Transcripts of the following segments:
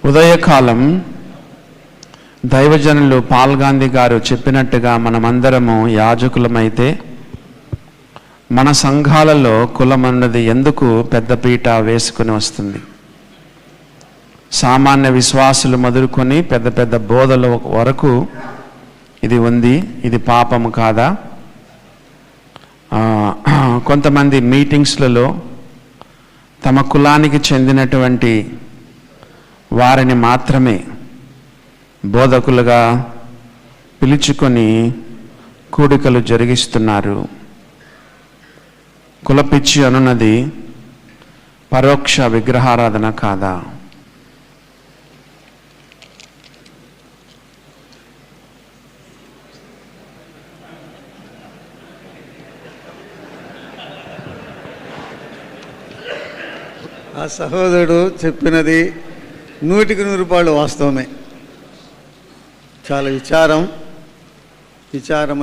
ఉదయకాలం దైవజనులు పాల్ గాంధీ గారు చెప్పినట్టుగా మనమందరము యాజకులమైతే మన సంఘాలలో కులం అన్నది ఎందుకు పెద్దపీట వేసుకుని వస్తుంది? సామాన్య విశ్వాసులు మొదలుకొని పెద్ద పెద్ద బోధల వరకు ఇది ఉంది. ఇది పాపము కాదా? కొంతమంది మీటింగ్స్లలో తమ కులానికి చెందినటువంటి వారిని మాత్రమే బోధకులుగా పిలుచుకొని కూడికలు జరిగిస్తున్నారు. కులపిచ్చి అనున్నది పరోక్ష విగ్రహారాధన కాదా? ఆ సహోదరుడు చెప్పినది 100% వాస్తవమే. చాలా విచారం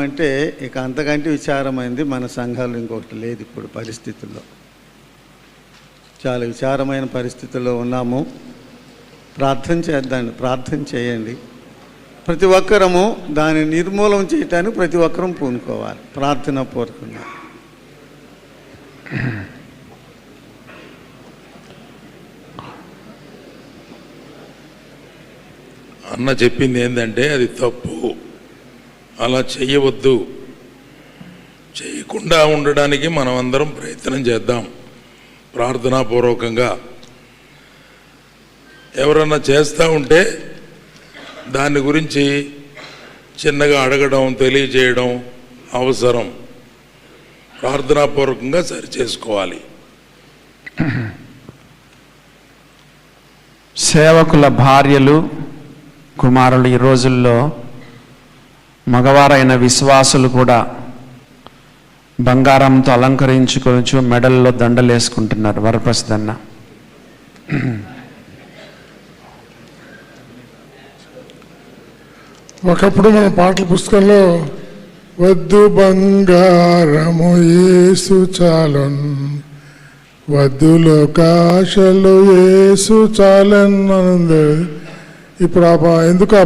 అంటే ఇక అంతకంటే విచారమైంది మన సంఘాలు ఇంకొకటి లేదు. ఇప్పుడు పరిస్థితుల్లో చాలా విచారమైన పరిస్థితుల్లో ఉన్నాము. ప్రార్థన చేయండి. ప్రతి ఒక్కరము దాన్ని నిర్మూలన చేయటానికి ప్రతి ఒక్కరం పూనుకోవాలి ప్రార్థనా పూర్వకంగా. అన్న చెప్పింది ఏంటంటే అది తప్పు, అలా చేయవద్దు. చేయకుండా ఉండడానికి మనం అందరం ప్రయత్నం చేద్దాం ప్రార్థనాపూర్వకంగా. ఎవరన్నా చేస్తూ ఉంటే దాని గురించి చిన్నగా అడగడం, తెలియజేయడం అవసరం. ప్రార్థనాపూర్వకంగా సరి చేసుకోవాలి. సేవకుల భార్యలు, కుమారులు ఈ రోజుల్లో మగవారైన విశ్వాసులు కూడా బంగారంతో అలంకరించుకోవచ్చు, మెడల్లో దండలు వేసుకుంటున్నారు. వరప్రసదన్న ఒకప్పుడు మన పాటల పుస్తకంలో వద్దు బంగారము యేసు చాలన్, వద్దు లోకాశలు యేసు చాలన్ అనుంది. ఇప్పుడు ఎందుకు ఆ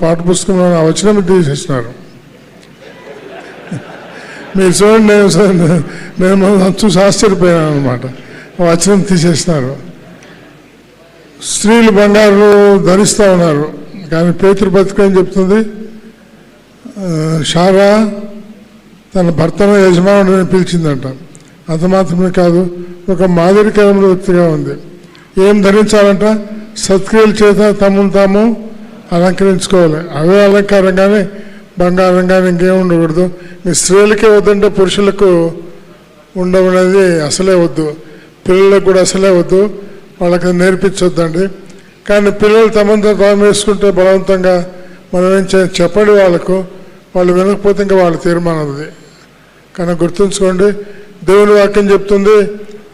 పాట పుస్తకంలో ఆ వచనం తీసేసినారు. మీరు చూడండి, నేను చూసి ఆశ్చర్యపోయాను అనమాట. ఆ వచనం తీసేసినారు. స్త్రీలు బంగారు ధరిస్తూ ఉన్నారు, కానీ పేతురు పత్రిక ఏం చెప్తుంది? షారా తన భర్తను యజమానుడిని పిలిచిందంట. అంత మాత్రమే కాదు, ఒక మాదిరికరమైన వ్యక్తిగా ఉంది. ఏం ధరించాలంట? సత్క్రియల చేత తమను తాము అలంకరించుకోవాలి. అవే అలంకారం, కానీ బంగారం కానీ ఇంకేం ఉండకూడదు. మీ స్త్రీలకే వద్దంటే పురుషులకు ఉండవనేది అసలే వద్దు. పిల్లలకు కూడా అసలే వద్దు, వాళ్ళకి నేర్పించొద్దండి. కానీ పిల్లలు తమంతా తాము వేసుకుంటే బలవంతంగా మనం ఏం చెప్పండి వాళ్ళకు. వాళ్ళు వినకపోతే ఇంకా వాళ్ళ తీర్మానం అది. కానీ గుర్తుంచుకోండి, దేవుని వాక్యం చెప్తుంది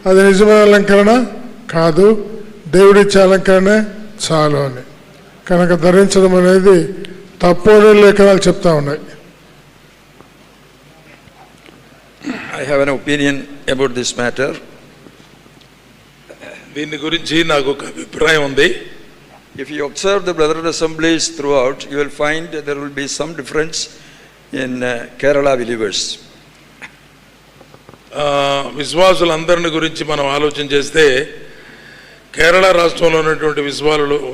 అది నిజమైన అలంకరణ కాదు, దేవుడిచ్చే అలంకరణే చాలు అని. కనుక ధరించడం అనేది తప్పు అని లేఖనాలు చెప్తా ఉన్నాయి. I have an opinion about this matter. దీని గురించి నాకు ఒక అభిప్రాయం ఉంది. If you observe the Brethren assemblies throughout, you will find there will be some difference in Kerala believers. విశ్వాసులందరిని గురించి మనం ఆలోచన చేస్తే కేరళ రాష్ట్రంలో ఉన్నటువంటి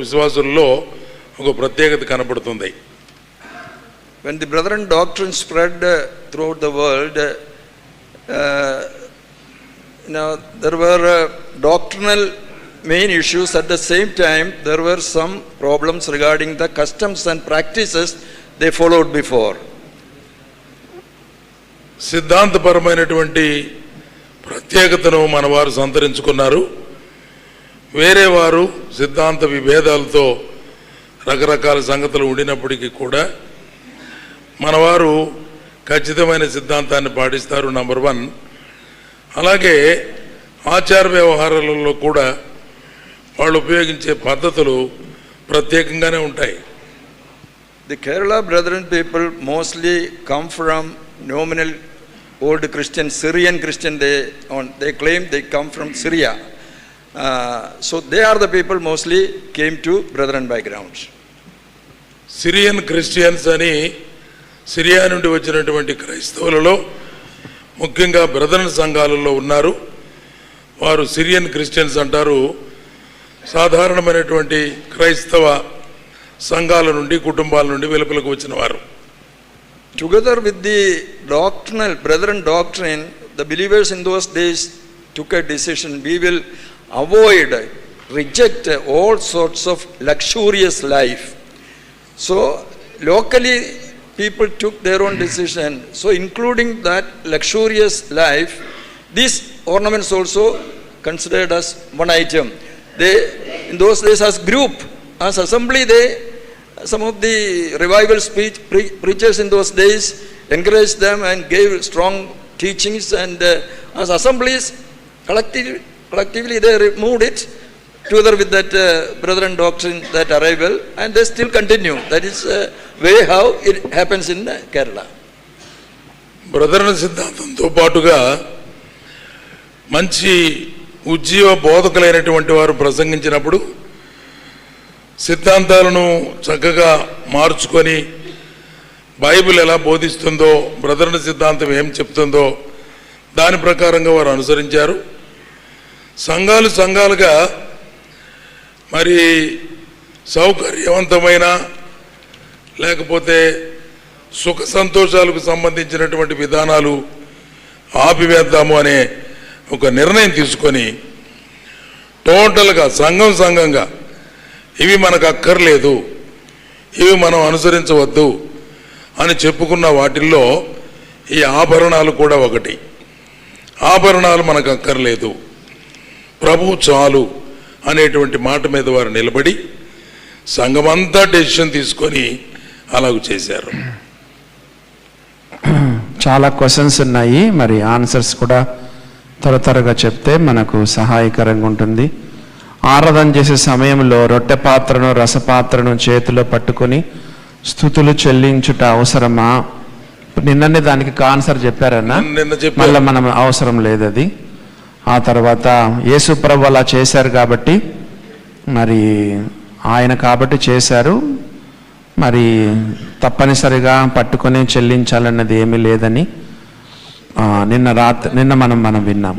విశ్వాసుల్లో ఒక ప్రత్యేకత కనపడుతుంది. When the Brethren doctrine spread throughout the world, there were doctrinal main issues. At the same time, there were some problems regarding the customs and practices they followed before. సిద్ధాంతపరమైనటువంటి ప్రత్యేకతను మనవారు సంతరించుకున్నారు. వేరే వారు సిద్ధాంత విభేదాలతో రకరకాల సంగతులు ఉండినప్పటికీ కూడా మనవారు ఖచ్చితమైన సిద్ధాంతాన్ని పాటిస్తారు. నంబర్ 1. అలాగే ఆచార వ్యవహారాలలో కూడా వాళ్ళు ఉపయోగించే పద్ధతులు ప్రత్యేకంగానే ఉంటాయి. The Kerala Brethren people mostly come from nominal old Christian, Syrian Christian. They claim they come from Syria. So they are the people mostly came to Brethren backgrounds. Syrian Christians అని Syria నుండి వచ్చినటువంటి క్రైస్తవులలో ముఖ్యంగా brethren సంఘాలలో ఉన్నారు. వారు Syrian Christians అంటారు. సాధారణమైనటువంటి క్రైస్తవ సంఘాల నుండి కుటుంబాల నుండి వెలుపలకు వచ్చిన వారు. Together with the doctrinal, brethren doctrine, the believers in those days took a decision: we will avoid, reject all sorts of luxurious life. So locally people took their own decision. So including that luxurious life, these ornaments also considered as one item. They, in those days, as group, as assembly, some of the revival preachers in those days encouraged them and gave strong teachings, and as assemblies collectively they removed it together with that brethren doctrine, that arrival, and they still continue. That is way how it happens in Kerala. Brethren సిద్ధాంతంతో పాటుగా మంచి ఉజ్జీవ బోధకులైనటువంటి వారు ప్రసంగించినప్పుడు సిద్ధాంతాలను చక్కగా మార్చుకొని Bible ఎలా బోధిస్తుందో, brethren సిద్ధాంతం ఏం చెప్తుందో దాని ప్రకారంగా వారు అనుసరించారు. సంఘాలుగా మరి సౌకర్యవంతమైన లేకపోతే సుఖ సంతోషాలకు సంబంధించినటువంటి విధానాలు ఆపివేద్దాము అనే ఒక నిర్ణయం తీసుకొని టోటల్గా సంఘంగా ఇవి మనకు అక్కర్లేదు, ఇవి మనం అనుసరించవద్దు అని చెప్పుకున్న వాటిల్లో ఈ ఆభరణాలు కూడా ఒకటి. ఆభరణాలు మనకు అక్కర్లేదు, ప్రభువు చాలు అనేటువంటి మాట మీద వారు నిలబడి సంఘమంతా డెసిషన్ తీసుకొని అలాగ చేశారు. చాలా క్వశ్చన్స్ ఉన్నాయి, మరి ఆన్సర్స్ కూడా త్వరగా చెప్తే మనకు సహాయకరంగా ఉంటుంది. ఆరాధన చేసే సమయంలో రొట్టె పాత్రను రసపాత్రను చేతిలో పట్టుకొని స్తుతులు చెల్లించుట అవసరమా? నిన్ననే దానికి ఆన్సర్ చెప్పారన్నా, మళ్ళీ మనం అవసరం లేదు అది. ఆ తర్వాత యేసు ప్రభు అలా చేశారు కాబట్టి, మరి ఆయన కాబట్టి చేశారు, మరి తప్పనిసరిగా పట్టుకొని చెల్లించాలన్నది ఏమీ లేదని నిన్న మనం విన్నాం.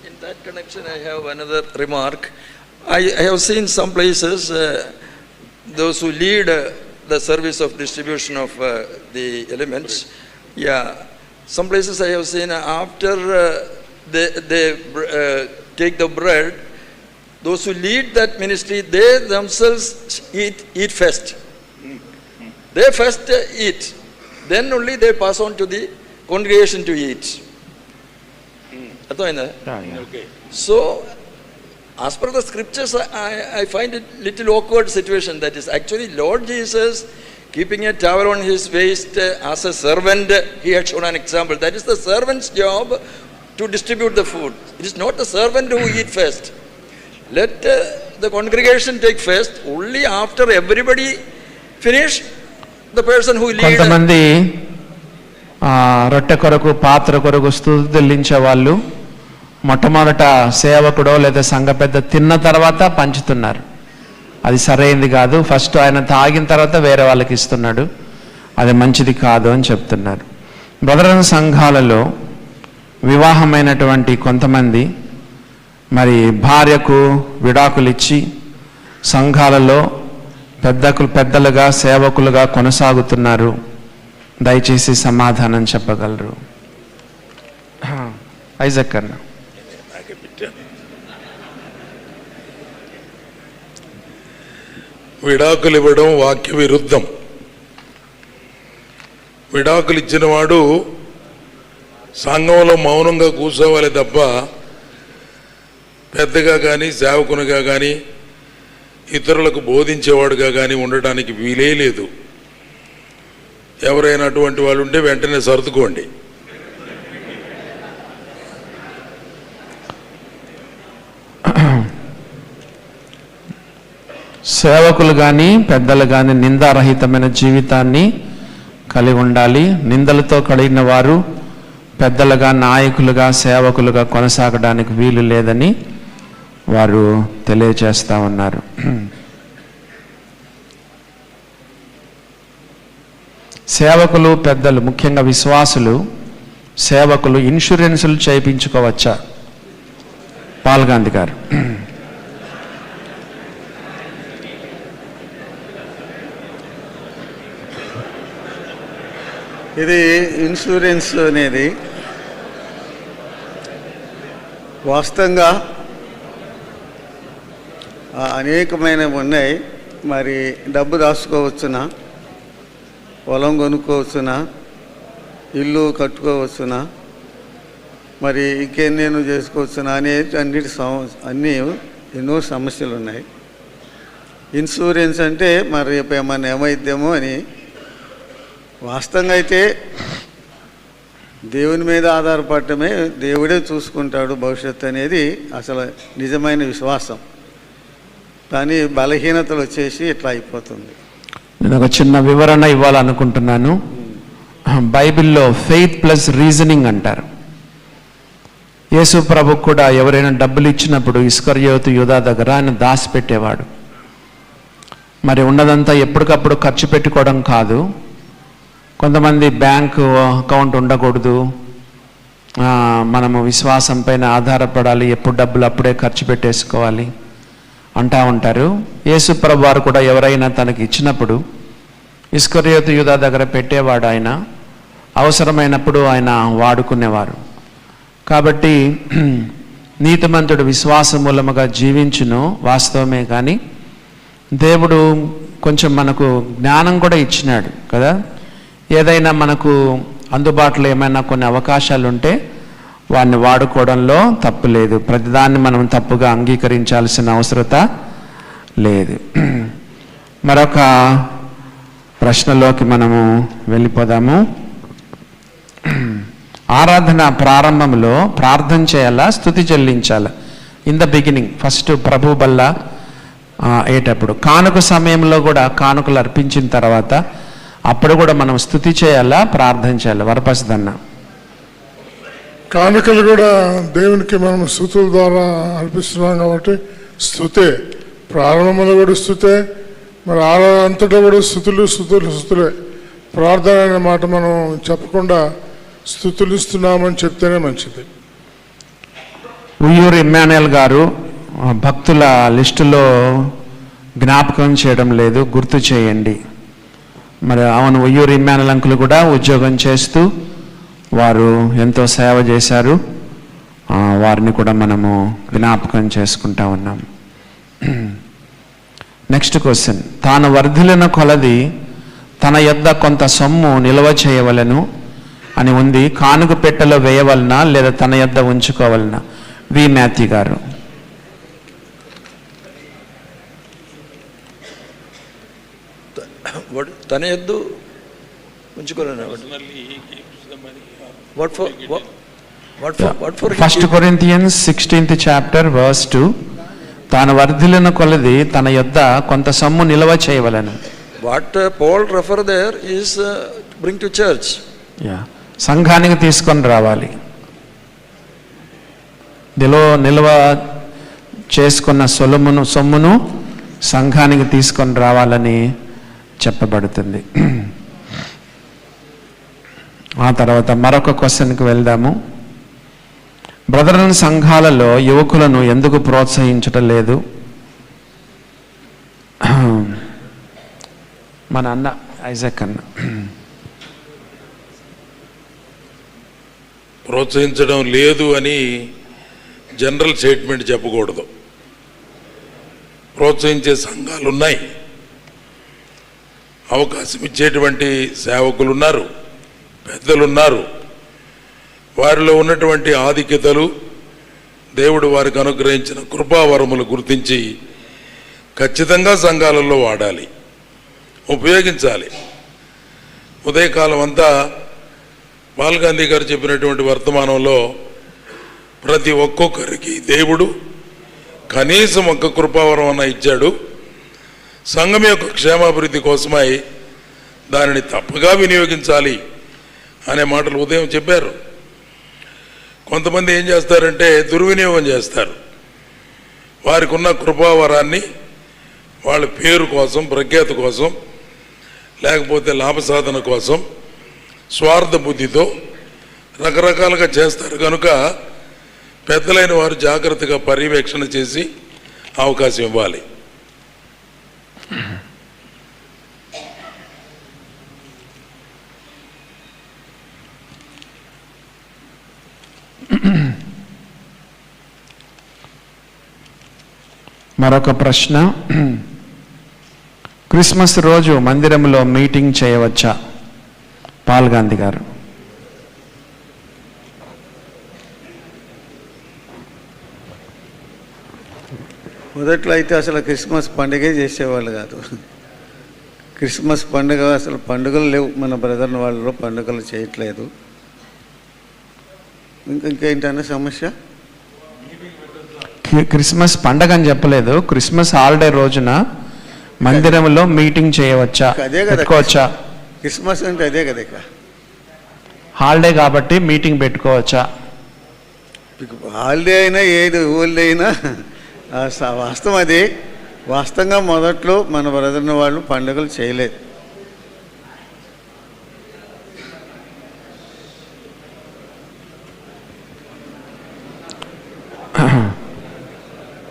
In that connection, I have another remark. I have seen some places those who lead the service of distribution of the elements. Yeah, some places I have seen after they take the bread, those who lead that ministry, they themselves eat first. They first eat, then only they pass on to the congregation to eat. Okay. So, as per the scriptures, I find it little awkward situation. That is actually Lord Jesus keeping a towel on his waist as a servant. He had shown an example. That is the servant's job to distribute the food. It is not the servant who eat first. Let the congregation take first. Only after everybody finish, the person who leads. కొంతమంది రొట్టె కొరకు పాత్ర కొరకు స్తుతి చెల్లించే వాళ్ళు మొట్టమొదట సేవకుడో లేదా సంఘ పెద్ద తిన్న తర్వాత పంచుతున్నారు. అది సరైనది కాదు. ఫస్ట్ ఆయన తాగిన తర్వాత వేరే వాళ్ళకి ఇస్తున్నాడు, అది మంచిది కాదు అని చెప్తున్నారు. బ్రదరన్ సంఘాలలో వివాహమైనటువంటి కొంతమంది మరి భార్యకు విడాకులు ఇచ్చి సంఘాలలో పెద్దలుగా సేవకులుగా కొనసాగుతున్నారు. దయచేసి సమాధానం చెప్పగలరు? ఐజక్ అన్న. విడాకులు ఇవ్వడం వాక్య విరుద్ధం. విడాకులు ఇచ్చిన వాడు సంఘంలో మౌనంగా కూర్చోవాలి తప్ప పెద్దగా కానీ సేవకునిగా కానీ ఇతరులకు బోధించేవాడుగా కానీ ఉండటానికి వీలే లేదు. ఎవరైనా అటువంటి వాళ్ళు ఉంటే వెంటనే సర్దుకోండి. సేవకులు కానీ పెద్దలు కానీ నిందారహితమైన జీవితాన్ని కలిగి ఉండాలి. నిందలతో కలిగిన వారు పెద్దలుగా నాయకులుగా సేవకులుగా కొనసాగడానికి వీలు లేదని వారు తెలియచేస్తూ ఉన్నారు. సేవకులు, పెద్దలు, ముఖ్యంగా విశ్వాసులు, సేవకులు ఇన్సూరెన్సులు చేయించుకోవచ్చా? పాల్గాంధీ గారు. ఇది ఇన్సూరెన్స్ అనేది వాస్తవంగా అనేకమైనవి ఉన్నాయి. మరి డబ్బు దాచుకోవచ్చునా, పొలం కొనుక్కోవచ్చునా, ఇల్లు కట్టుకోవచ్చునా, మరి ఇంకెన్నెన్నో చేసుకోవచ్చునా అనేది అన్నీ ఎన్నో సమస్యలు ఉన్నాయి. ఇన్సూరెన్స్ అంటే మరి రేపు ఏమన్నా ఏమైద్దేమో అని. వాస్తవంగా అయితే దేవుని మీద ఆధారపడటమే, దేవుడే చూసుకుంటాడు భవిష్యత్తు అనేది అసలు నిజమైన విశ్వాసం. కానీ బలహీనతలు వచ్చేసి ఇట్లా అయిపోతుంది. నేను ఒక చిన్న వివరణ ఇవ్వాలనుకుంటున్నాను. బైబిల్లో ఫెయిత్ ప్లస్ రీజనింగ్ అంటారు. యేసు ప్రభుకు కూడా ఎవరైనా డబ్బులు ఇచ్చినప్పుడు ఇస్కరియోతు యూదా దగ్గర ఆయన దాచిపెట్టేవాడు. మరి ఉన్నదంతా ఎప్పటికప్పుడు ఖర్చు పెట్టుకోవడం కాదు. కొంతమంది బ్యాంకు అకౌంట్ ఉండకూడదు, మనము విశ్వాసం పైన ఆధారపడాలి, ఎప్పుడు డబ్బులు అప్పుడే ఖర్చు పెట్టేసుకోవాలి అంటూ ఉంటారు. యేసు ప్రభు వారు కూడా ఎవరైనా తనకి ఇచ్చినప్పుడు ఇస్కరియోతు యూదా దగ్గర పెట్టేవాడు. ఆయన అవసరమైనప్పుడు ఆయన వాడుకునేవారు. కాబట్టి నీతిమంతుడు విశ్వాసం మూలముగా జీవించును, వాస్తవమే. కానీ దేవుడు కొంచెం మనకు జ్ఞానం కూడా ఇచ్చినాడు కదా. ఏదైనా మనకు అందుబాటులో ఏమైనా కొన్ని అవకాశాలు ఉంటే వాడిని వాడుకోవడంలో తప్పు లేదు. ప్రతిదాన్ని మనం తప్పుగా అంగీకరించాల్సిన అవసరత లేదు. మరొక ప్రశ్నలోకి మనము వెళ్ళిపోదాము. ఆరాధన ప్రారంభంలో ప్రార్థన చేయాలా, స్తుతి చెల్లించాలా? ఇన్ ద బిగినింగ్ ఫస్ట్ ప్రభు బల్ల అయ్యేటప్పుడు, కానుక సమయంలో కూడా కానుకలు అర్పించిన తర్వాత అప్పుడు కూడా మనం స్తుతి చేయాలా, ప్రార్థన చేయాలా? వరపసదన్న. కానుకలు కూడా దేవునికి మనం స్తుతుల ద్వారా అర్పిస్తున్నాం కాబట్టి స్తుతే. ప్రారంభంలో కూడా స్తుతే, మరి ఆరాధన అంతటా కూడా స్తుతులే. ప్రార్థన అనే మాట మనం చెప్పకుండా స్తుతులిస్తున్నామని చెప్తేనే మంచిది. ఉయ్యూరు ఇమ్మాన్యుయల్ గారు భక్తుల లిస్టులో జ్ఞాపకం చేయడం లేదు, గుర్తు చేయండి. మరి అవును, ఉయ్యూరు ఇమ్మాన్యుయల్ అంకులు కూడా ఉద్యోగం చేస్తూ వారు ఎంతో సేవ చేశారు. వారిని కూడా మనము జ్ఞాపకం చేసుకుంటా ఉన్నాం. నెక్స్ట్ క్వశ్చన్, తాను వర్ధిల్లిన కొలది తన యొద్ద కొంత సొమ్ము నిల్వ చేయవలెను అని ఉంది. కానుక పెట్టెలో వేయవలనా లేదా తన యొద్ద ఉంచుకోవాలనా? వి మాథ్యూ గారు. తన యొద్దు ఉంచుకోలేనా? First Corinthians 16th chapter verse 2, తాను వర్ధిల్లిన కొలది తన యొద్ద కొంత సొమ్ము నిల్వ చేయవలెను. What Paul refer there is bring to church. సంఘానికి తీసుకొని రావాలి. నిల్వ చేసుకున్న సొమ్మును సంఘానికి తీసుకొని రావాలని చెప్పబడుతుంది. ఆ తర్వాత మరొక క్వశ్చన్కి వెళ్దాము. బ్రదరన్ సంఘాలలో యువకులను ఎందుకు ప్రోత్సహించటం లేదు? మన అన్న ఐజాక్ అన్న. ప్రోత్సహించడం లేదు అని జనరల్ స్టేట్మెంట్ చెప్పకూడదు. ప్రోత్సహించే సంఘాలు ఉన్నాయి, అవకాశం ఇచ్చేటువంటి సేవకులు ఉన్నారు, పెద్దలున్నారు. వారిలో ఉన్నటువంటి ఆధిక్యతలు, దేవుడు వారికి అనుగ్రహించిన కృపావరములు గుర్తించి ఖచ్చితంగా సంఘాలలో వాడాలి, ఉపయోగించాలి. ఉదయకాలం అంతా పాల్గాంధీ గారు చెప్పినటువంటి వర్తమానంలో ప్రతి ఒక్కొక్కరికి దేవుడు కనీసం ఒక్క కృపావరం అన్న ఇచ్చాడు. సంఘం యొక్క క్షేమాభివృద్ధి కోసమై దానిని తప్పగా వినియోగించాలి అనే మాటలు ఉదయం చెప్పారు. కొంతమంది ఏం చేస్తారంటే దుర్వినియోగం చేస్తారు. వారికి ఉన్న కృపావరాన్ని వాళ్ళ పేరు కోసం, ప్రఖ్యాతి కోసం, లేకపోతే లాభ సాధన కోసం స్వార్థ బుద్ధితో రకరకాలుగా చేస్తారు. కనుక పెద్దలైన వారు జాగ్రత్తగా పర్యవేక్షణ చేసి అవకాశం ఇవ్వాలి. మరొక ప్రశ్న, క్రిస్మస్ రోజు మందిరంలో మీటింగ్ చేయవచ్చా? పాల్ గాంధీ గారు. మొదట్లో అయితే అసలు క్రిస్మస్ పండుగే చేసేవాళ్ళు కాదు. క్రిస్మస్ పండుగ అసలు పండుగలు లేవు, మన బ్రదర్ వాళ్ళలో పండుగలు చేయట్లేదు. ఇంకేంటనే సమస్య? క్రిస్మస్ పండగ అని చెప్పలేదు, క్రిస్మస్ హాలిడే రోజున మందిరంలో మీటింగ్ చేయవచ్చా, పెట్టుకోవచ్చా? క్రిస్మస్ అంటే అదే కదా, ఇక హాలిడే కాబట్టి మీటింగ్ పెట్టుకోవచ్చా? హాలిడే అయినా ఏది హోల్డే అయినా వాస్తవం అది. వాస్తవంగా మొదట్లో మన బ్రదర్ని వాళ్ళు పండుగలు చేయలేదు.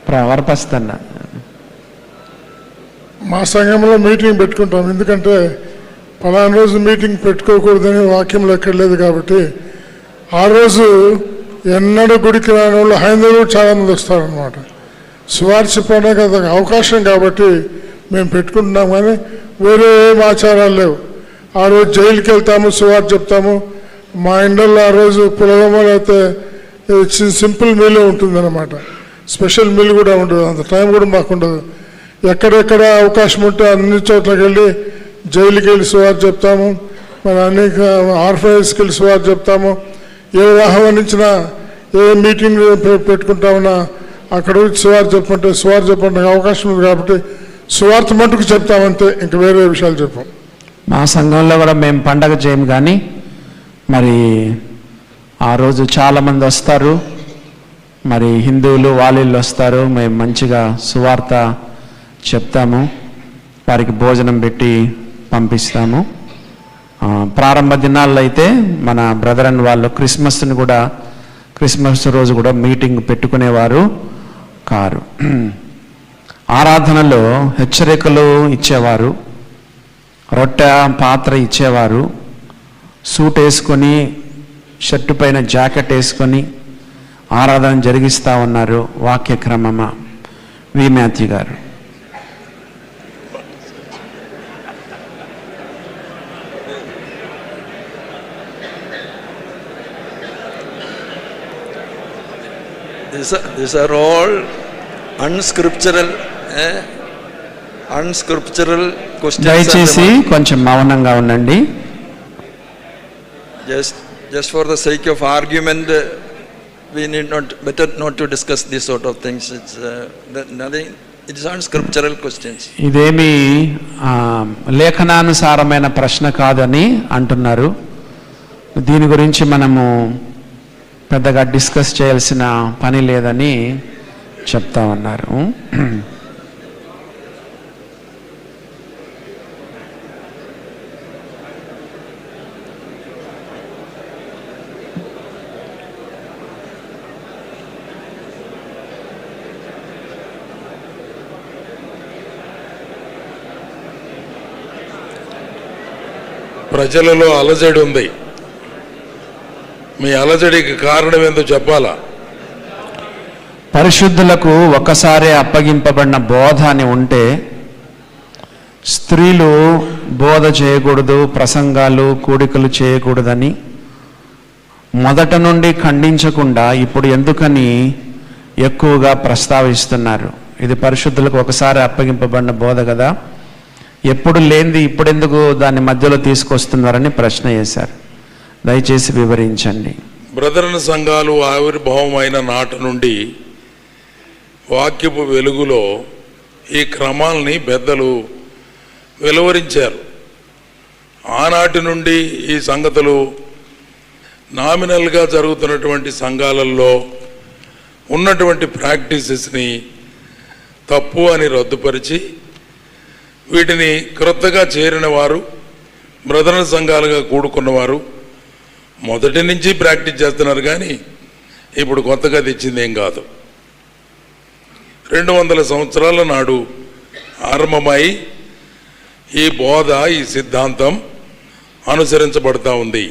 ప్రవర్పస్తన్న మా సంఘంలో మీటింగ్ పెట్టుకుంటాం, ఎందుకంటే పలానా రోజు మీటింగ్ పెట్టుకోకూడదని వాక్యంలో ఎక్కడ లేదు కాబట్టి. ఆ రోజు ఎన్నడూ గుడికి రాని వాళ్ళు హైందవులు చాలామంది వస్తారనమాట. సువార్త చెప్పడానికి అది అవకాశం కాబట్టి మేము పెట్టుకుంటున్నాం, కానీ వేరే ఏం ఆచారాలు లేవు. ఆ రోజు జైలుకి వెళ్తాము, సువార్త చెప్తాము. మా ఇండల్లో ఆ రోజు పులగమో లేకపోతే సింపుల్ మీల్ ఉంటుందన్నమాట, స్పెషల్ మీల్ కూడా ఉండదు, అంత టైం కూడా మాకు ఉండదు. ఎక్కడెక్కడ అవకాశం ఉంటే అన్ని చోట్లకి వెళ్ళి జైలుకి వెళ్ళి సువార్త చెప్తాము, మన అనేక ఆర్ఫనైజ్కి వెళ్ళి సువార్త చెప్తాము. ఏ ఆహ్వానించినా ఏ మీటింగ్ పెట్టుకుంటామన్నా అక్కడ సువార్త చెప్పంటే అవకాశం ఉంది కాబట్టి సువార్త మటుకు చెప్తామంతే, ఇంక వేరే విషయాలు చెప్పాం. మా సంఘంలో కూడా మేము పండగ చేయము, కానీ మరి ఆ రోజు చాలామంది వస్తారు, మరి హిందువులు వాళ్ళు వస్తారు, మేము మంచిగా సువార్త చెప్తాము, వారికి భోజనం పెట్టి పంపిస్తాము. ప్రారంభ దినాల్లో అయితే మన బ్రదర్ అండ్ వాళ్ళు క్రిస్మస్ రోజు కూడా మీటింగ్ పెట్టుకునేవారు కారు. ఆరాధనలో హెచ్చరికలు ఇచ్చేవారు, రొట్టె పాత్ర ఇచ్చేవారు, సూట్ వేసుకొని షర్టు పైన జాకెట్ వేసుకొని ఆరాధన జరిగిస్తూ ఉన్నారు వాక్యక్రమమా. వి మాథ్యూ గారు. These are all unscriptural questions. దయచేసి కొంచెం మౌనంగా ఉండండి. Just for the sake of argument, we need better not to discuss these sort of things. It's nothing. It is unscriptural questions. ఇదేమి లేఖనానుసారమైన ప్రశ్న కాదని అంటున్నారు. దీని గురించి మనము పెద్దగా డిస్కస్ చేయాల్సిన పని లేదని చెప్తా ఉన్నారు. ప్రజలలో అలజడి ఉంది. మీ అలజడికి కారణం ఏందో చెప్పాలా? పరిశుద్ధులకు ఒక్కసారి అప్పగింపబడిన బోధ అని ఉంటే స్త్రీలు బోధ చేయకూడదు, ప్రసంగాలు కూడికలు చేయకూడదని మొదట నుండి ఖండించకుండా ఇప్పుడు ఎందుకని ఎక్కువగా ప్రస్తావిస్తున్నారు? ఇది పరిశుద్ధులకు ఒకసారి అప్పగింపబడిన బోధ కదా, ఎప్పుడు లేనిది ఇప్పుడెందుకు దాన్ని మధ్యలో తీసుకొస్తున్నారని ప్రశ్న చేశారు. దయచేసి వివరించండి. బ్రదరన్ సంఘాలు ఆవిర్భావమైన నాటి నుండి వాక్యపు వెలుగులో ఈ క్రమాలని పెద్దలు వెలువరించారు. ఆనాటి నుండి ఈ సంగతులు నామినల్గా జరుగుతున్నటువంటి సంఘాలలో ఉన్నటువంటి ప్రాక్టీసెస్ని తప్పు అని రద్దుపరిచి వీటిని క్రొత్తగా చేరిన వారు, బ్రదరన్ సంఘాలుగా కూడుకున్నవారు మొదటి నుంచి ప్రాక్టీస్ చేస్తున్నారు. కానీ ఇప్పుడు కొత్తగా తెచ్చింది ఏం కాదు. 200 సంవత్సరాల నాడు ఆరంభమై ఈ బోధ, ఈ సిద్ధాంతం అనుసరించబడతా ఉంది.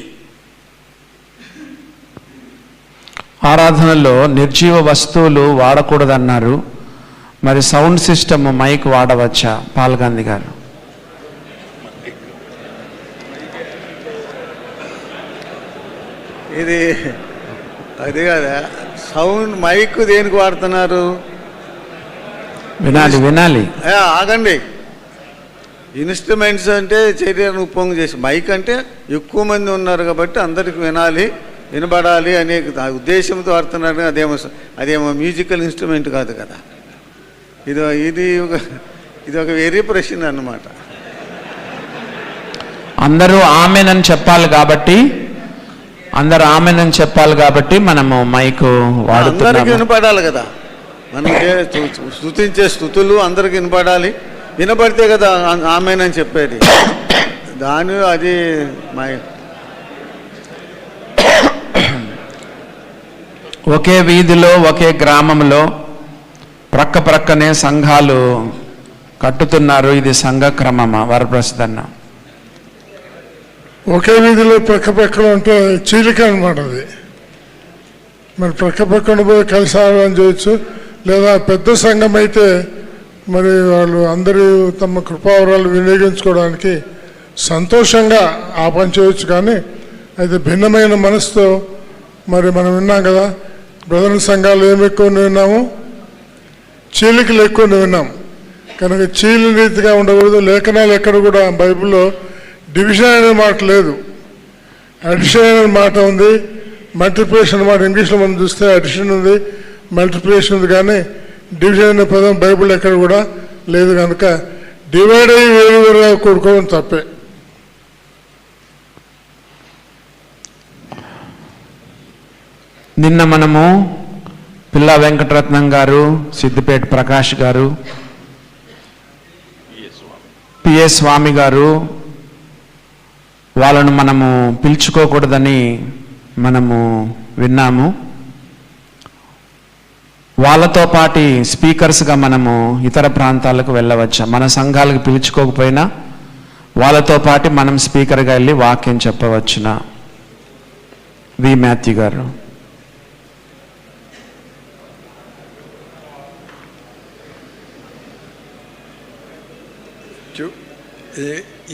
ఆరాధనలో నిర్జీవ వస్తువులు వాడకూడదన్నారు. మరి సౌండ్ సిస్టమ్ మైక్ వాడవచ్చా? పాల్గాంధీ గారు. ఇది అది కదా, సౌండ్ మైక్ దేనికి వాడుతున్నారు? వినాలి. ఆగండి. ఇన్స్ట్రుమెంట్స్ అంటే చర్యను ఉప్పొంగు చేసి, మైక్ అంటే ఎక్కువ మంది ఉన్నారు కాబట్టి అందరికి వినబడాలి అనే ఉద్దేశంతో వాడుతున్నారు. అదేమో మ్యూజికల్ ఇన్స్ట్రుమెంట్ కాదు కదా. ఇది ఒక వెరీ ప్రశ్న అన్నమాట. అందరూ ఆమెనని చెప్పాలి కాబట్టి మనము మైక్ అందరికి వాడుతున్నాము. వినపడాలి కదా. మనం స్తుతించే స్తుతులు అందరికి వినపడితే కదా ఆమెనని చెప్పేది. అది ఒకే వీధిలో, ఒకే గ్రామంలో ప్రక్కనే సంఘాలు కట్టుతున్నారు. ఇది సంఘ క్రమమా? వరప్రసాద్ అన్న. ఒకే వీధిలో ప్రక్కన ఉంటే చీలిక అనమాట అది. మరి ప్రక్కన పోయి కలిసి ఆరాధన చేయొచ్చు. లేదా పెద్ద సంఘం అయితే మరి వాళ్ళు అందరూ తమ కృపావరాలు వినియోగించుకోవడానికి సంతోషంగా ఆ పని చేయొచ్చు. కానీ అయితే భిన్నమైన మనసుతో మరి మనం విన్నాం కదా, బ్రదర్ సంఘాలు ఏమి ఎక్కువ విన్నాము, చీలికలు ఎక్కువ విన్నాం. కనుక చీలి రీతిగా ఉండకూడదు. లేఖనాలు ఎక్కడ కూడా బైబిల్లో డివిజన్ అనే మాట లేదు, అడిషన్ అనే మాట ఉంది, మల్టిప్లికేషన్ మాట ఇంగ్లీష్లో మనం చూస్తే అడిషన్ ఉంది, మల్టిప్లికేషన్ ఉంది. కానీ డివిజన్ అనే పదం బైబిల్ ఎక్కడ కూడా లేదు. కనుక డివైడ్ అయ్యి వేరుగా కూడుకోవడం తప్పే. నిన్న మనము పిల్లా వెంకటరత్నం గారు, సిద్దిపేట ప్రకాష్ గారు, పిఎస్ స్వామి గారు, వాళ్ళను మనము పిలుచుకోకూడదని మనము విన్నాము. వాళ్ళతో పాటు స్పీకర్స్గా మనము ఇతర ప్రాంతాలకు వెళ్ళవచ్చా? మన సంఘాలకు పిలుచుకోకపోయినా వాళ్ళతో పాటు మనం స్పీకర్గా వెళ్ళి వాక్యం చెప్పవచ్చునా? వి మాథ్యూ గారు.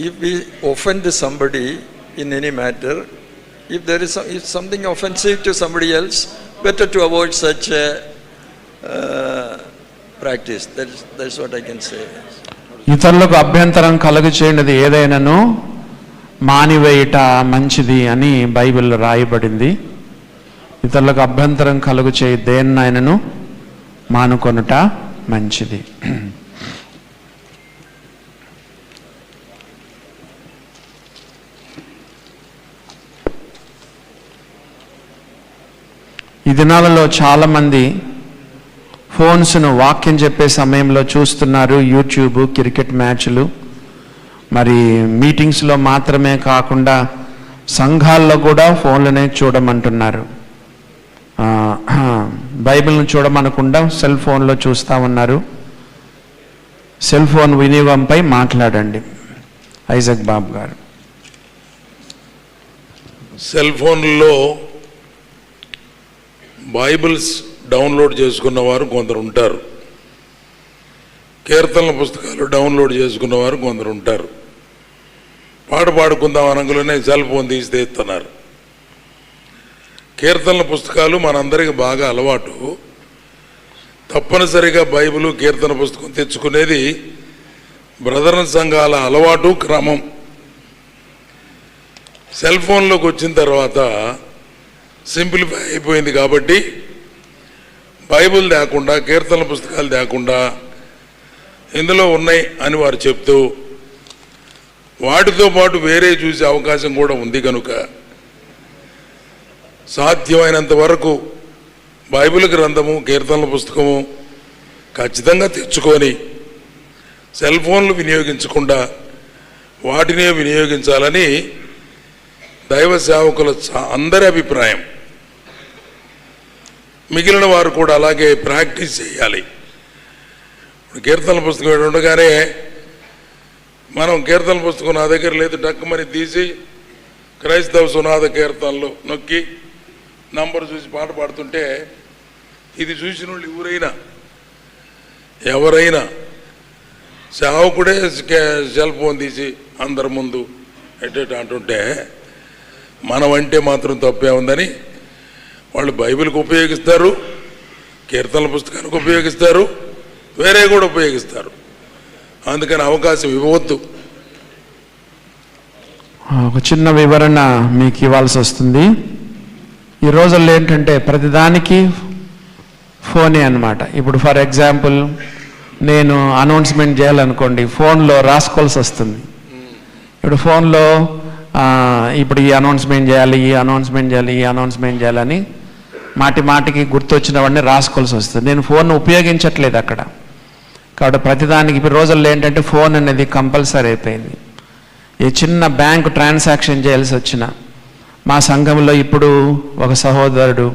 If we offend somebody in any matter, if something offensive to somebody else, better to avoid such practice. That's what I can say. ఇతరులకు అభ్యంతరం కలుగు చేయనిది ఏదైనాను మానివేయుట మంచిది అని బైబిల్లో రాయబడింది. ఇతరులకు అభ్యంతరం కలుగు చేయి దేన్నైనను మానుకొనుట మంచిది. ఈ దినాలలో చాలామంది ఫోన్స్ను వాక్యం చెప్పే సమయంలో చూస్తున్నారు. యూట్యూబ్, క్రికెట్ మ్యాచ్లు, మరి మీటింగ్స్లో మాత్రమే కాకుండా సంఘాల్లో కూడా ఫోన్లనే చూడమంటున్నారు. బైబిల్ను చూడమనకుండా సెల్ ఫోన్లో చూస్తూ ఉన్నారు. సెల్ ఫోన్ వినియోగంపై మాట్లాడండి ఐజక్ బాబు గారు. సెల్ ఫోన్లో బైబిల్స్ డౌన్లోడ్ చేసుకున్నవారు కొందరు ఉంటారు, కీర్తనల పుస్తకాలు డౌన్లోడ్ చేసుకున్నవారు కొందరు ఉంటారు. పాట పాడుకుందాం అనగానే సెల్ ఫోన్ తీసి తెస్తున్నారు. కీర్తనల పుస్తకాలు మనందరికీ బాగా అలవాటు. తప్పనిసరిగా బైబిల్, కీర్తన పుస్తకం తెచ్చుకునేది బ్రదరన్ సంఘాల అలవాటు, క్రమం. సెల్ ఫోన్లోకి వచ్చిన తర్వాత సింప్లిఫై అయిపోయింది కాబట్టి బైబిల్ లేకుండా, కీర్తనల పుస్తకాలు లేకుండా ఇందులో ఉన్నాయి అని వారు చెప్తూ వాటితో పాటు వేరే చూసే అవకాశం కూడా ఉంది. కనుక సాధ్యమైనంత వరకు బైబిల్ గ్రంథము, కీర్తనల పుస్తకము ఖచ్చితంగా తెచ్చుకొని సెల్ ఫోన్లు వినియోగించకుండా వాటినే వినియోగించాలని దైవ సేవకుల అందరి అభిప్రాయం. మిగిలిన వారు కూడా అలాగే ప్రాక్టీస్ చేయాలి. ఇప్పుడు కీర్తనల పుస్తకం ఉండగానే మనం కీర్తనల పుస్తకం నా దగ్గర లేదు టక్కుమని తీసి క్రైస్తవ సునాద కీర్తనలు నొక్కి నంబర్ చూసి పాట పాడుతుంటే ఇది చూసిన వాళ్ళు ఎవరైనా సేవకుడే సెల్ ఫోన్ తీసి అందరి ముందు ఎట్టేట అంటుంటే మనం అంటే మాత్రం తప్పే ఉందని వాళ్ళు బైబిల్కి ఉపయోగిస్తారు, కీర్తనల పుస్తకానికి ఉపయోగిస్తారు, వేరే కూడా ఉపయోగిస్తారు. అందుకని అవకాశం ఇవ్వవద్దు. ఒక చిన్న వివరణ మీకు ఇవ్వాల్సి వస్తుంది. ఈ రోజుల్లో ఏంటంటే ప్రతిదానికి ఫోనే అన్నమాట. ఇప్పుడు ఫర్ ఎగ్జాంపుల్ నేను అనౌన్స్మెంట్ చేయాలనుకోండి, ఫోన్లో రాసుకోవాల్సి వస్తుంది. ఇప్పుడు ఫోన్లో ఇప్పుడు ఈ అనౌన్స్మెంట్ చేయాలి, ఈ అనౌన్స్మెంట్ చేయాలి, ఈ అనౌన్స్మెంట్ చేయాలని మాటికి గుర్తొచ్చినవన్నీ రాసుకోవాల్సి వస్తుంది. నేను ఫోన్ ఉపయోగించట్లేదు అక్కడ. కాబట్టి ప్రతిదానికి ఇప్పుడు రోజుల్లో ఏంటంటే ఫోన్ అనేది కంపల్సరీ అయిపోయింది. ఈ చిన్న బ్యాంకు ట్రాన్సాక్షన్ చేయాల్సి వచ్చిన మా సంఘంలో ఇప్పుడు ఒక సహోదరుడు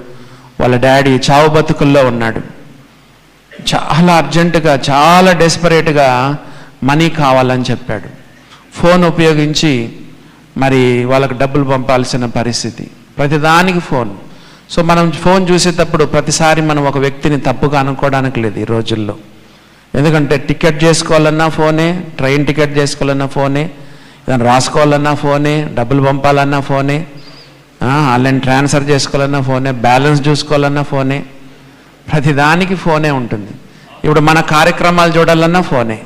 వాళ్ళ డాడీ చావు బతుకుల్లో ఉన్నాడు. చాలా అర్జెంటుగా చాలా డెస్పరేట్గా మనీ కావాలని చెప్పాడు. ఫోన్ ఉపయోగించి మరి వాళ్ళకు డబ్బులు పంపాల్సిన పరిస్థితి. ప్రతిదానికి ఫోన్. సో మనం ఫోన్ చూసేటప్పుడు ప్రతిసారి మనం ఒక వ్యక్తిని తప్పుగా అనుకోవడానికి లేదు ఈ రోజుల్లో. ఎందుకంటే టికెట్ చేసుకోవాలన్నా ఫోనే, ట్రైన్ టికెట్ చేసుకోవాలన్నా ఫోనే, ఏదైనా రాసుకోవాలన్నా ఫోనే, డబ్బులు పంపాలన్నా ఫోనే, ఆన్లైన్ ట్రాన్స్ఫర్ చేసుకోవాలన్నా ఫోనే, బ్యాలెన్స్ చూసుకోవాలన్నా ఫోనే, ప్రతిదానికి ఫోనే ఉంటుంది. ఇప్పుడు మన కార్యక్రమాలు చూడాలన్నా ఫోనే.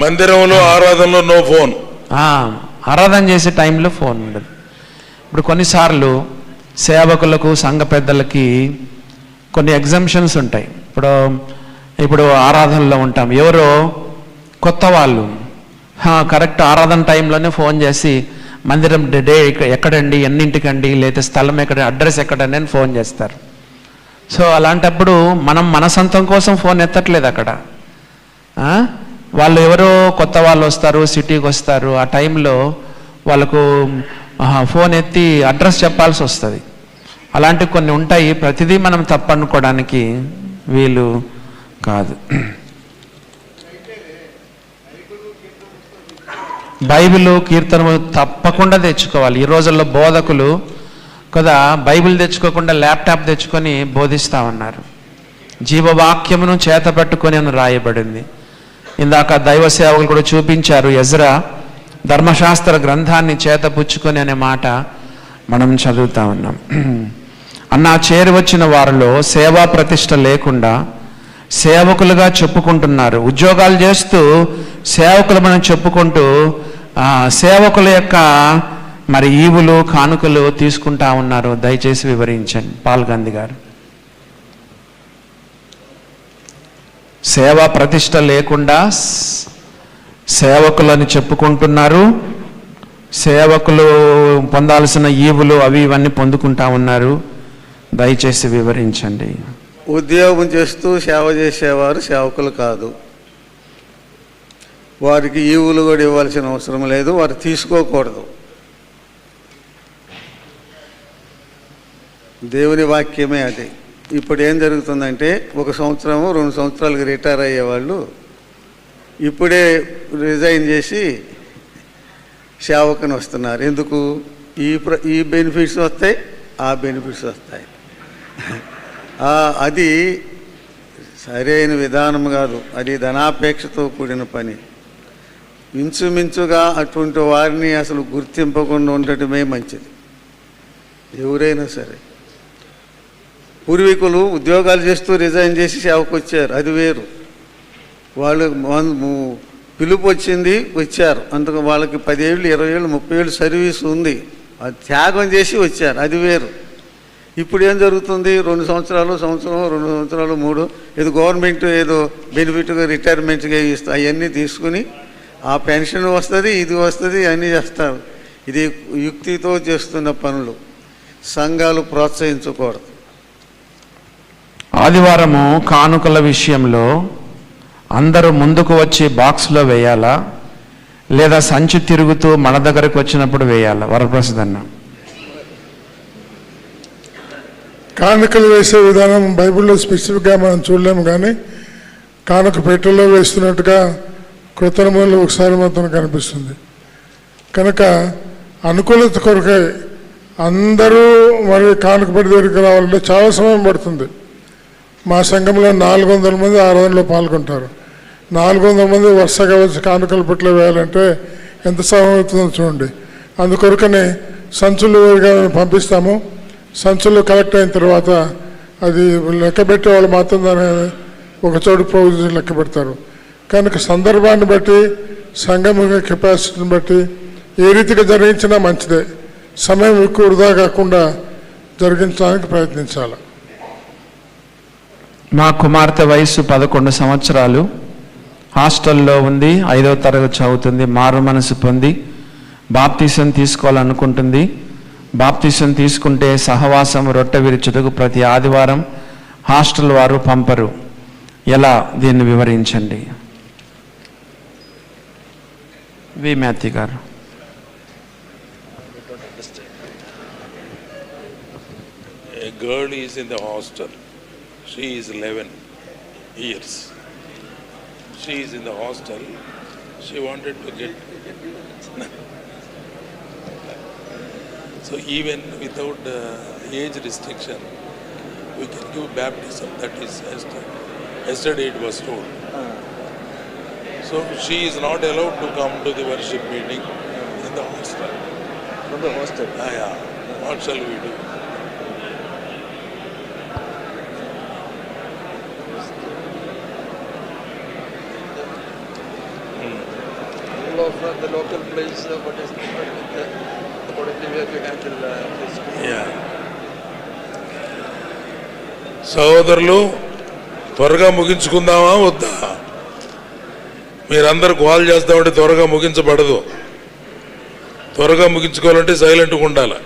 మందిరంలో ఆరాధనలో నో ఫోన్, ఆరాధన చేసే టైంలో ఫోన్ ఉండదు. ఇప్పుడు కొన్నిసార్లు సేవకులకు సంఘ పెద్దలకి కొన్ని ఎగ్జంప్షన్స్ ఉంటాయి. ఇప్పుడు ఆరాధనలో ఉంటాం, ఎవరో కొత్త వాళ్ళు కరెక్ట్ ఆరాధన టైంలోనే ఫోన్ చేసి మందిరం డే ఎక్కడండి, ఎన్నింటికండి, లేదా స్థలం ఎక్కడ, అడ్రస్ ఎక్కడండి అని ఫోన్ చేస్తారు. సో అలాంటప్పుడు మనం మన సొంతం కోసం ఫోన్ ఎత్తట్లేదు అక్కడ. వాళ్ళు ఎవరో కొత్త వాళ్ళు వస్తారు, సిటీకి వస్తారు, ఆ టైంలో వాళ్ళకు ఫోన్ ఎత్తి అడ్రస్ చెప్పాల్సి వస్తుంది. అలాంటివి కొన్ని ఉంటాయి. ప్రతిదీ మనం తప్పనుకోవడానికి వీలు కాదు. బైబిల్ కీర్తనలు తప్పకుండా తెచ్చుకోవాలి. ఈ రోజుల్లో బోధకులు కదా బైబిల్ తెచ్చుకోకుండా ల్యాప్టాప్ తెచ్చుకొని బోధిస్తూ ఉన్నారు. జీవవాక్యమును చేత పట్టుకొని అని రాయబడింది. ఇందాక దైవ సేవకులు కూడా చూపించారు. ఎజ్రా ధర్మశాస్త్ర గ్రంథాన్ని చేతపుచ్చుకొని అనే మాట మనం చదువుతా ఉన్నాం. అన్నా చేరి వచ్చిన వారిలో సేవా ప్రతిష్ట లేకుండా సేవకులుగా చెప్పుకుంటున్నారు. ఉద్యోగాలు చేస్తూ సేవకులు మనం చెప్పుకుంటూ సేవకుల యొక్క మరి ఈవులు కానుకలు తీసుకుంటా ఉన్నారు. దయచేసి వివరించండి పాల్ గాంధీ గారు. సేవా ప్రతిష్ట లేకుండా సేవకులని చెప్పుకుంటున్నారు. సేవకులు పొందాల్సిన ఈవులు అవి ఇవన్నీ పొందుకుంటా ఉన్నారు. దయచేసి వివరించండి. ఉద్యోగం చేస్తూ సేవ చేసేవారు సేవకులు కాదు. వారికి ఈవులు కూడా ఇవ్వాల్సిన అవసరం లేదు, వారు తీసుకోకూడదు. దేవుని వాక్యమే అది. ఇప్పుడు ఏం జరుగుతుందంటే 1 సంవత్సరము 2 సంవత్సరాలకు రిటైర్ అయ్యేవాళ్ళు ఇప్పుడే రిజైన్ చేసి సేవకుని వస్తున్నారు. ఎందుకు? ఈ బెనిఫిట్స్ వస్తాయి, ఆ బెనిఫిట్స్ వస్తాయి. అది సరైన విధానం కాదు. అది ధనాపేక్షతో కూడిన పని. ఇంచుమించుగా అటువంటి వారిని అసలు గుర్తింపకుండా ఉండటమే మంచిది. ఎవరైనా సరే పూర్వీకులు ఉద్యోగాలు చేస్తూ రిజైన్ చేసి సేవకు వచ్చారు, అది వేరు. వాళ్ళు పిలుపు వచ్చింది, వచ్చారు. అందుకు వాళ్ళకి 10 ఏళ్ళు 20 ఏళ్ళు 30 ఏళ్ళు సర్వీస్ ఉంది, అది త్యాగం చేసి వచ్చారు, అది వేరు. ఇప్పుడు ఏం జరుగుతుంది? 2 సంవత్సరాలు, సంవత్సరం, 2 సంవత్సరాలు, 3 ఏదో గవర్నమెంట్ ఏదో బెనిఫిట్గా రిటైర్మెంట్గా ఇస్తా అవన్నీ తీసుకుని ఆ పెన్షన్ వస్తుంది, ఇది వస్తుంది, అన్నీ చేస్తారు. ఇది యుక్తితో చేస్తున్న పనులు. సంఘాలు ప్రోత్సహించకూడదు. ఆదివారము కానుకల విషయంలో అందరూ ముందుకు వచ్చి బాక్స్లో వేయాలా, లేదా సంచి తిరుగుతూ మన దగ్గరకు వచ్చినప్పుడు వేయాలా? వరప్రసాద్ అన్న. కానుకలు వేసే విధానం బైబిల్లో స్పెసిఫిక్గా మనం చూడలేము, కానీ కానుక పెట్టెలో వేస్తున్నట్టుగా కృత నిబంధనలో ఒకసారి మాత్రం కనిపిస్తుంది. కనుక అనుకూలత కొరకై అందరూ మరి కానుక పెట్టి దగ్గరికి రావాలంటే చాలా సమయం పడుతుంది. మా సంఘంలో 400 మంది ఆరాధనలో పాల్గొంటారు. 400 మంది వరుసగా వచ్చి కానుకలు పెట్టెలో వేయాలంటే ఎంత సమయం అవుతుందో చూడండి. అందుకొరకనే సంచులు పంపిస్తాము. సంచులు కలెక్ట్ అయిన తర్వాత అది లెక్క పెట్టే వాళ్ళు మాత్రం దాన్ని ఒక చోటు ప్రొవిజన్ లెక్క పెడతారు. కనుక సందర్భాన్ని బట్టి, సంఘం కెపాసిటీని బట్టి ఏ రీతిగా జరిగించినా మంచిదే. సమయం ఎక్కువ వృధా కాకుండా జరిగించడానికి ప్రయత్నించాలి. మా కుమార్తె వయసు 11 సంవత్సరాలు, హాస్టల్లో ఉంది, 5వ తరగతి చదువుతుంది. మారు మనసు పొంది బాప్తిసం తీసుకోవాలనుకుంటుంది. బాప్తిసం తీసుకుంటే సహవాసం రొట్టె విరుచుటకు ప్రతి ఆదివారం హాస్టల్ వారు పంపరు. ఎలా? దీన్ని వివరించండి. వి మ్యాథ్యూ గారు. A girl is in the hostel. She is 11 years. She is in the hostel. She wanted to get... So even without age restriction, we can give baptism. That is yesterday it was told. So she is not allowed to come to the worship meeting in the hostel. From the hostel. Yeah. What shall we do? Rule of the local place, what is accordingly we have to handle this. Yeah. సోదరులు, త్వరగా ముగించుకుందామా వద్దా? మీరందరూ call చేస్తామంటే త్వరగా ముగించబడదు. త్వరగా ముగించుకోవాలంటే సైలెంట్గా ఉండాలి.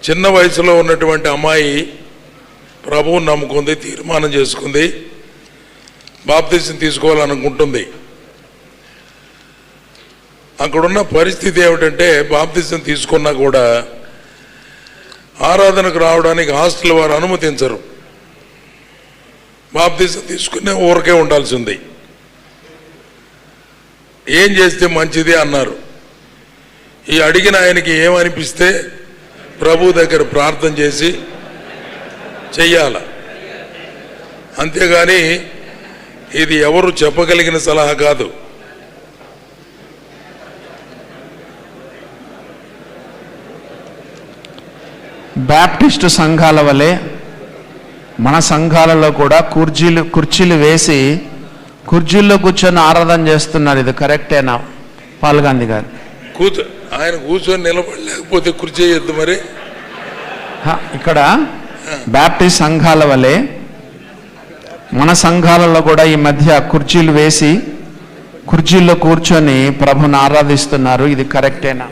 చిన్న వయసులో ఉన్నటువంటి అమ్మాయి ప్రభువుని నమ్ముకుంది, తీర్మానం చేసుకుంది, బాప్తిసం తీసుకోవాలనుకుంటుంది. అక్కడున్న పరిస్థితి ఏమిటంటే బాప్తిసం తీసుకున్నా కూడా ఆరాధనకు రావడానికి హాస్టల్ వారు అనుమతించరు. బాప్తిసం తీసుకునే ఊరికే ఉండాల్సింది. ఏం చేస్తే మంచిది అన్నారు. ఈ అడిగిన ఆయనకి ఏమనిపిస్తే ప్రభు దగ్గర ప్రార్థన చేసి చెయ్యాల. అంతేగాని ఇది ఎవరు చెప్పగలిగిన సలహా కాదు. బ్యాప్టిస్టు సంఘాల వలె మన సంఘాలలో కూడా కుర్చీలు వేసి కుర్చీల్లో కూర్చొని ఆరాధన చేస్తున్నారు. ఇది కరెక్టేనా పాల్గాంధీ గారు? ఆయన కూర్చొని నిలబడలేకపోతే కుర్చీ చేయొద్దు మరి. ఇక్కడ బ్యాప్టిస్ట్ సంఘాల వలె మన సంఘాలలో కూడా ఈ మధ్య కుర్చీలు వేసి కుర్చీల్లో కూర్చొని ప్రభుని ఆరాధిస్తున్నారు. ఇది కరెక్టేనా?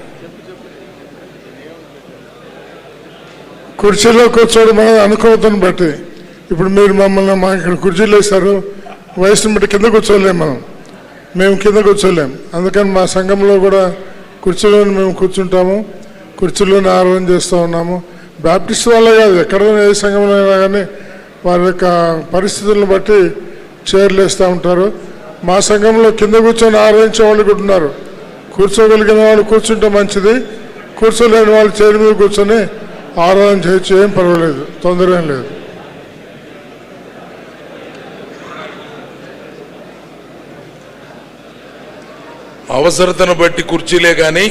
కుర్చీలో కూర్చోవడం మన అనుకూలతను బట్టి. ఇప్పుడు మీరు మమ్మల్ని మా ఇక్కడ కుర్చీలు వేశారు, వయసుని బట్టి కింద కూర్చోలేము. మేము కింద కూర్చోలేం. అందుకని మా సంఘంలో కూడా కుర్చీలోనే మేము కూర్చుంటాము, కుర్చీలోనే ఆరాధన చేస్తూ ఉన్నాము. బ్యాప్టిస్ట్ వాళ్ళే కాదు, ఎక్కడ ఏ సంఘంలో అయినా కానీ వారి యొక్క పరిస్థితులను బట్టి చైర్లు వేస్తూ ఉంటారు. మా సంఘంలో కింద కూర్చొని ఆరాధించే వాళ్ళు కూడా ఉన్నారు. కూర్చోగలిగిన వాళ్ళు కూర్చుంటే మంచిది, కూర్చోలేని వాళ్ళు చైర్ మీద కూర్చొని ఆరాధన చేయొచ్చు, ఏం పర్వాలేదు, తొందర ఏం లేదు. అవసరతను బట్టి కుర్చీలే కానీ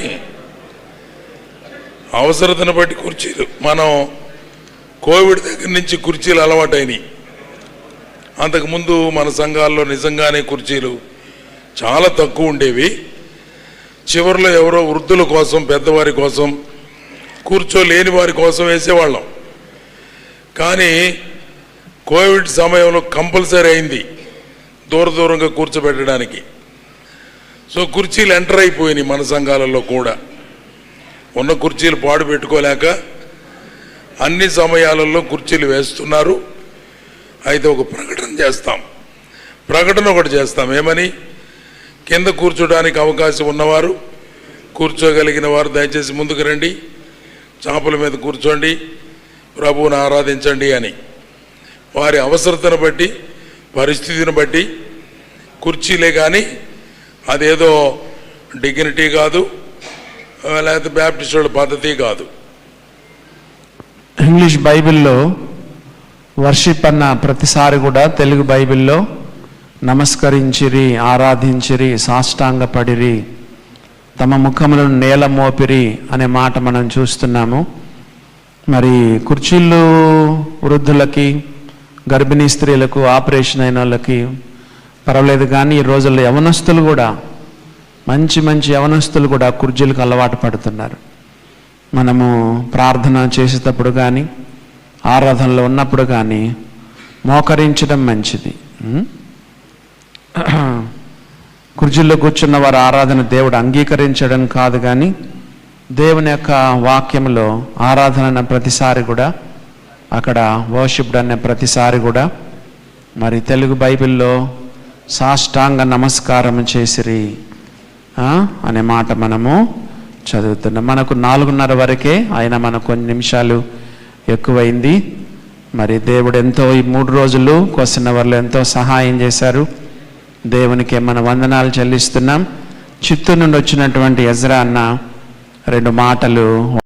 అవసరతను బట్టి కుర్చీలు. మనం కోవిడ్ దగ్గర నుంచి కుర్చీలు అలవాటైనవి. అంతకుముందు మన సంఘాల్లో నిజంగానే కుర్చీలు చాలా తక్కువ ఉండేవి. చివరిలో ఎవరో వృద్ధుల కోసం, పెద్దవారి కోసం, కూర్చోలేని వారి కోసం వేసేవాళ్ళం. కానీ కోవిడ్ సమయంలో కంపల్సరీ అయింది దూరంగా కూర్చోబెట్టడానికి. సో కుర్చీలు ఎంటర్ అయిపోయినాయి మన సంఘాలలో కూడా. ఉన్న కుర్చీలు పాడు పెట్టుకోలేక అన్ని సమయాలలో కుర్చీలు వేస్తున్నారు. అయితే ఒక ప్రకటన చేస్తాం. ప్రకటన ఒకటి చేస్తాం. ఏమని? కింద కూర్చోడానికి అవకాశం ఉన్నవారు, కూర్చోగలిగిన వారు దయచేసి ముందుకు రండి, చాపల మీద కూర్చోండి, ప్రభువుని ఆరాధించండి అని. వారి అవసరతను బట్టి, పరిస్థితిని బట్టి కుర్చీలే కానీ అదేదో డిగ్నిటీ కాదు, లేకపోతే బ్యాప్టిస్టుల పద్ధతి కాదు. ఇంగ్లీష్ బైబిల్లో వర్షిప్ అన్న ప్రతిసారి కూడా తెలుగు బైబిల్లో నమస్కరించిరి, ఆరాధించిరి, సాష్టాంగపడిరి, తమ ముఖములను నేల మోపిరి అనే మాట మనం చూస్తున్నాము. మరి కుర్చీళ్ళు వృద్ధులకి, గర్భిణీ స్త్రీలకు, ఆపరేషన్ అయిన వాళ్ళకి పర్వాలేదు, కానీ ఈ రోజుల్లో యవనస్తులు కూడా, మంచి మంచి యవనస్తులు కూడా కుర్చీలకు అలవాటు పడుతున్నారు. మనము ప్రార్థన చేసేటప్పుడు కానీ, ఆరాధనలో ఉన్నప్పుడు కానీ మోకరించడం మంచిది. కుర్చీల్లో కూర్చున్న వారి ఆరాధన దేవుడు అంగీకరించడం కాదు, కానీ దేవుని యొక్క వాక్యంలో ఆరాధన అన్న ప్రతిసారి కూడా, అక్కడ వర్షిప్డ్ అనే ప్రతిసారి కూడా మరి తెలుగు బైబిల్లో సాష్టాంగ నమస్కారం చేసిరి అనే మాట మనము చదువుతున్నాం. మనకు 4:30 వరకే, అయినా మనకు కొన్ని నిమిషాలు ఎక్కువైంది. మరి దేవుడు ఎంతో ఈ 3 రోజులు క్వశ్చన్ అవర్లో ఎంతో సహాయం చేశారు. దేవునికి మన వందనాలు చెల్లిస్తున్నాం. చిత్తూరు నుండి వచ్చినటువంటి ఎజ్రా అన్న 2 మాటలు